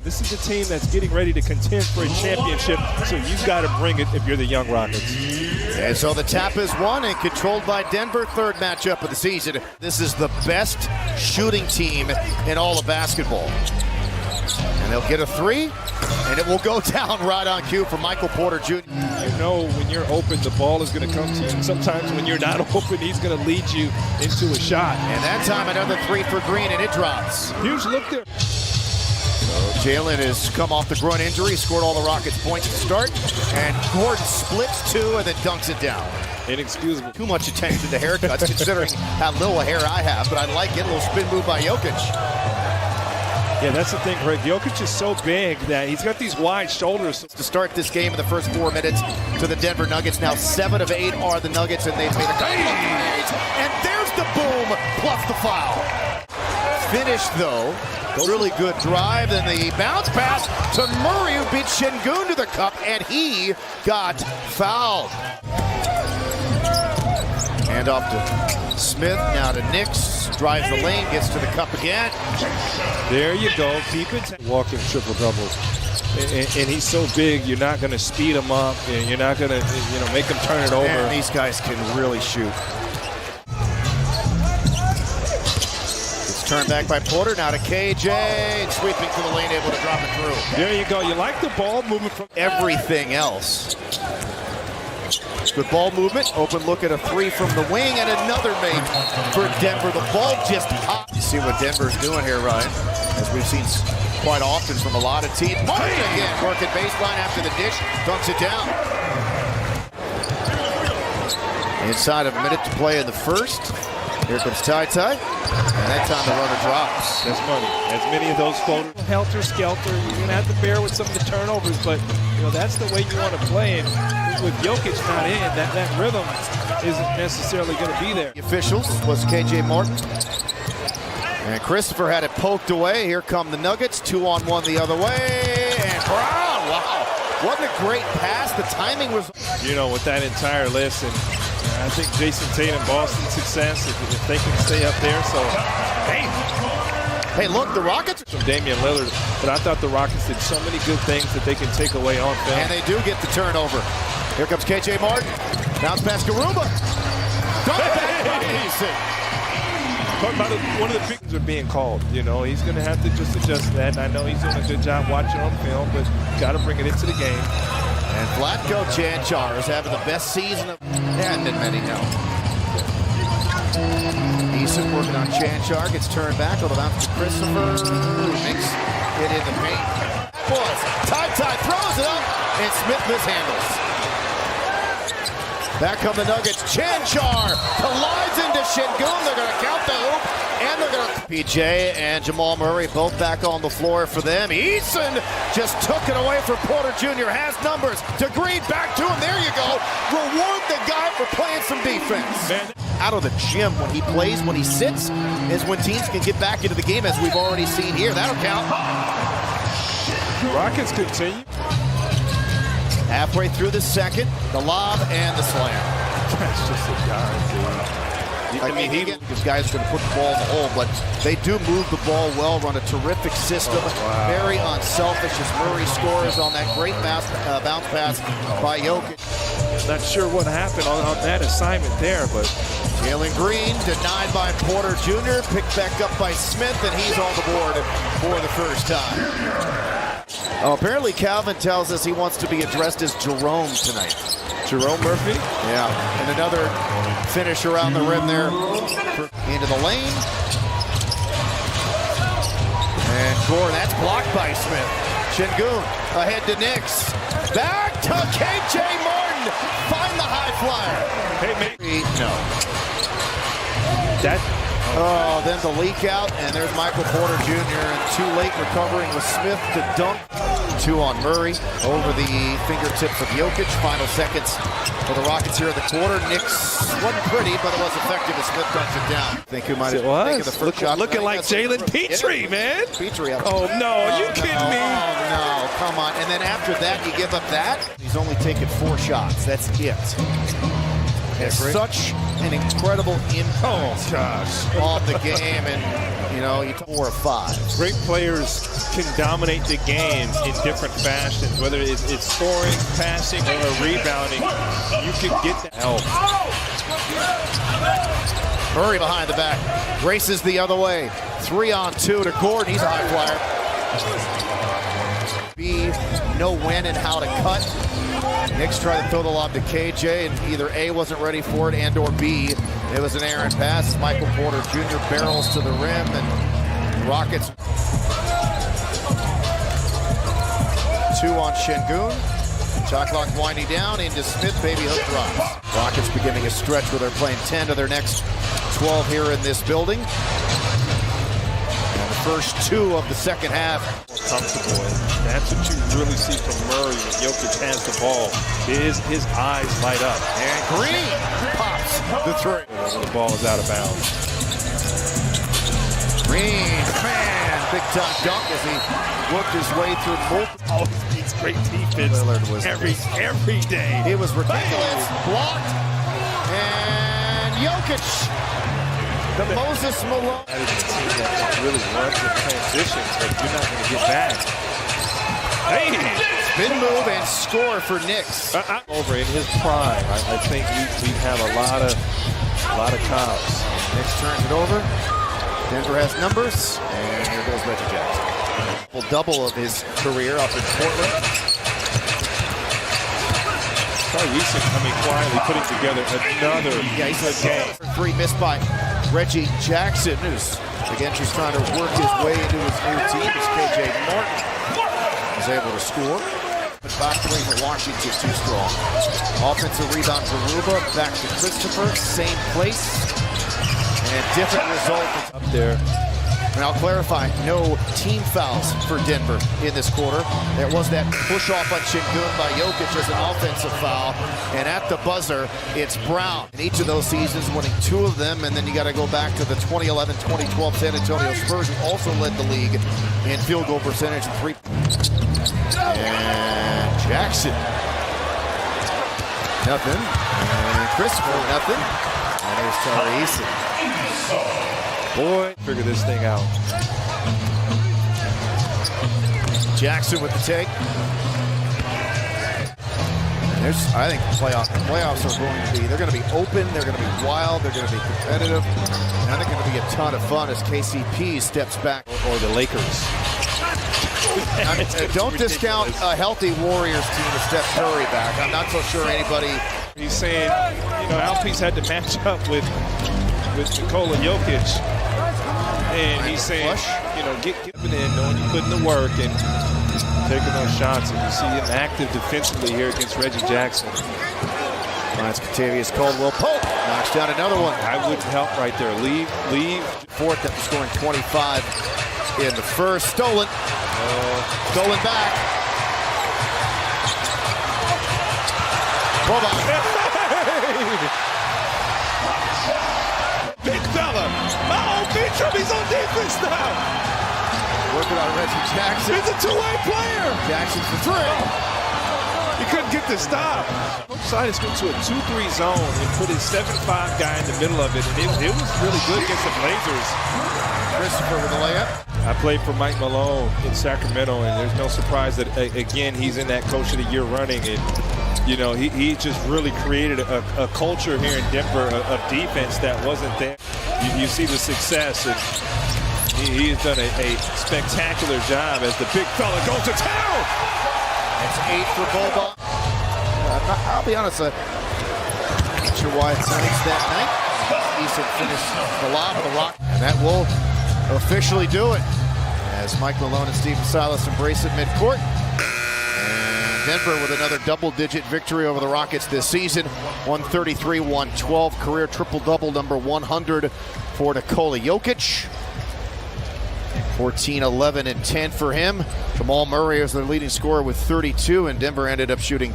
This is a team that's getting ready to contend for a championship, so you've got to bring it if you're the Young Rockets. And so the tap is won and controlled by Denver, third matchup of the season. This is the best shooting team in all of basketball. And they'll get a three, and it will go down right on cue for Michael Porter Jr. You know when you're open, the ball is going to come to you. Sometimes when you're not open, he's going to lead you into a shot. And that time another three for Green, and it drops. Huge look there. Jalen has come off the groin injury, scored all the Rockets' points to start, and Gordon splits two and then dunks it down. Inexcusable. Too much attention to haircuts considering how little hair I have, but I like it. A little spin move by Jokic. Yeah, that's the thing, Greg. Jokic is so big that he's got these wide shoulders. To start this game in the first 4 minutes to the Denver Nuggets. Now 7 of 8 are the Nuggets, and they've made a couple of plays. And there's the boom plus the foul. Finished, though. Really good drive, and the bounce pass to Murray, who beat Şengün to the cup, and he got fouled. Hand off to Smith, now to Nix, drives the lane, gets to the cup again. There you go, keep it. Walking triple doubles. And he's so big, you're not going to speed him up, and you're not going to, make him turn it over. And these guys can really shoot. Turned back by Porter, now to KJ, and sweeping to the lane, able to drop it through. There you go. You like the ball movement from everything else. Good ball movement, open look at a three from the wing, and another make for Denver. The ball just popped. You see what Denver's doing here, Ryan, as we've seen quite often from a lot of teams. Martin again, working baseline after the dish, dunks it down. Inside of a minute to play in the first. Here comes Ty, and that time the runner drops. That's money. As many of those floaters, helter-skelter, you're going to have to bear with some of the turnovers, but that's the way you want to play. And with Jokic not in, that rhythm isn't necessarily going to be there. The officials was KJ Martin. And Christopher had it poked away. Here come the Nuggets, 2-on-1 the other way. And Brown, wow. Wasn't a great pass. The timing was... with that entire list, and I think Jason Tatum, Boston's success, if they can stay up there. So, hey, look, the Rockets. From Damian Lillard, but I thought the Rockets did so many good things that they can take away on film. And they do get the turnover. Here comes KJ Martin. Bounce pass to Garuba. One of the big things are being called. He's going to have to just adjust that. And I know he's doing a good job watching on film, but got to bring it into the game. And Vlatko Cancar is having the best season of... and been many now. Eason working on Cancar, gets turned back, it'll bounce to Christopher, who makes it in the paint. Boys, Ty throws it up, and Smith mishandles. Back come the Nuggets. Cancar collides into Şengün. They're going to count the hoop, and they're going to... PJ and Jamal Murray both back on the floor for them. Eason just took it away from Porter Jr. Has numbers. To Green, back to him. There you go. Reward the guy for playing some defense. Out of the gym when he plays, when he sits, is when teams can get back into the game, as we've already seen here. That'll count. Rockets continue. Halfway through the second, the lob and the slam. That's just a guy, dude. These guys are going to put the ball in the hole, but they do move the ball well, run a terrific system. Very unselfish as Murray scores on that great bounce pass by Jokic. Not sure what happened on that assignment there, but Jalen Green denied by Porter Jr., picked back up by Smith, and he's on the board for the first time. Apparently Calvin tells us he wants to be addressed as Jerome tonight. Jerome Murphy? Yeah, and another finish around the rim there into the lane. And Gore, that's blocked by Smith. Şengün ahead to Nix. Back to KJ Martin. Find the high flyer. Hey, mate. No. Then the leak out, and there's Michael Porter Jr. and too late recovering with Smith to dunk. 2 on Murray over the fingertips of Jokic. Final seconds for the Rockets here in the quarter. Nix wasn't pretty, but it was effective as Smith dunks it down. I think who might have taken the first shot. Looking like Jalen Petrie, man. Petrie. Oh, no. Are you kidding me? Oh, no. Come on. And then after that, you give up that? He's only taken 4 shots. That's it. Has such an incredible impact on the game, and You know, you 4 or 5. Great players can dominate the game in different fashions, whether it's scoring, passing, or rebounding. You can get that help. Murray behind the back, races the other way. 3-on-2 to Gordon. He's a high flyer. B, know when and how to cut. Knicks tried to throw the lob to KJ, and either A wasn't ready for it, and or B, it was an errant pass. Michael Porter Jr. barrels to the rim, and the Rockets. 2 on Şengün. Shot clock winding down into Smith. Baby hook drops. Rockets beginning a stretch where they're playing 10 of their next 12 here in this building. And the first 2 of the second half. Comfortable. That's what you really see from Murray when Jokic has the ball. His eyes light up. And Green pops the 3. When the ball is out of bounds. Green, man, big time dunk as he worked his way through multiple. Always beats great defense every day. It was ridiculous. Blocked. And Jokic. The Moses Malone. That is a team that really runs in transition, but you're not going to get back. Hey! Spin move and score for Knicks. Over in his prime, I think we have a lot of cops. Knicks turns it over. Denver has numbers, and here goes Reggie Jackson. Double of his career up in Portland. Eason coming quietly, putting together another game. 3 missed by Reggie Jackson, who's again just trying to work his way into his new team. As KJ Martin is able to score. But back 3 for Washington, too strong. Offensive rebound for Ruba, back to Christopher, same place. And different result up there. And I'll clarify, no team fouls for Denver in this quarter. There was that push-off on Şengün by Jokic as an offensive foul. And at the buzzer, it's Brown. In each of those seasons, winning 2 of them. And then you got to go back to the 2011-2012 San Antonio Spurs, who also led the league in field goal percentage and 3. And Jackson. Nothing. And Christopher, nothing. And there's Tari Eason. Boy, figure this thing out. Jackson with the take. And I think playoffs are they're going to be open, they're going to be wild, they're going to be competitive, and they're going to be a ton of fun as KCP steps back. Or the Lakers. Don't discount a healthy Warriors team with Steph Curry back. I'm not so sure anybody. He's saying, Alpi's had to match up with Nikola Jokic. And he's saying, get in, knowing you put in the work and taking those shots. And you see him active defensively here against Reggie Jackson. Finds Kentavious Caldwell Pope. Knocks down another one. I wouldn't help right there. Leave. Fourth after scoring 25 in the first. Stolen. Stolen back. Big fella. Mitchum, he's on defense now. Working on Reggie Jackson. He's a 2-way player. Jackson for 3. He couldn't get the stop. Coach Side went to a 2-3 zone and put his 7'5" guy in the middle of it. And it was really good against the Blazers. Christopher with the layup. I played for Mike Malone in Sacramento, and there's no surprise that, again, he's in that Coach of the Year running. And, he just really created a culture here in Denver of defense that wasn't there. You see the success, and he has done a spectacular job as the big fella goes to town. That's 8 for Boban. I'll be honest, I'm not sure why it's that night. Eason finished the lob of the Rock, and that will officially do it as Mike Malone and Stephen Silas embrace it midcourt. And Denver with another double-digit victory over the Rockets this season. 133-112, career triple-double number 100 for Nikola Jokic. 14, 11, and 10 for him. Jamal Murray is their leading scorer with 32, and Denver ended up shooting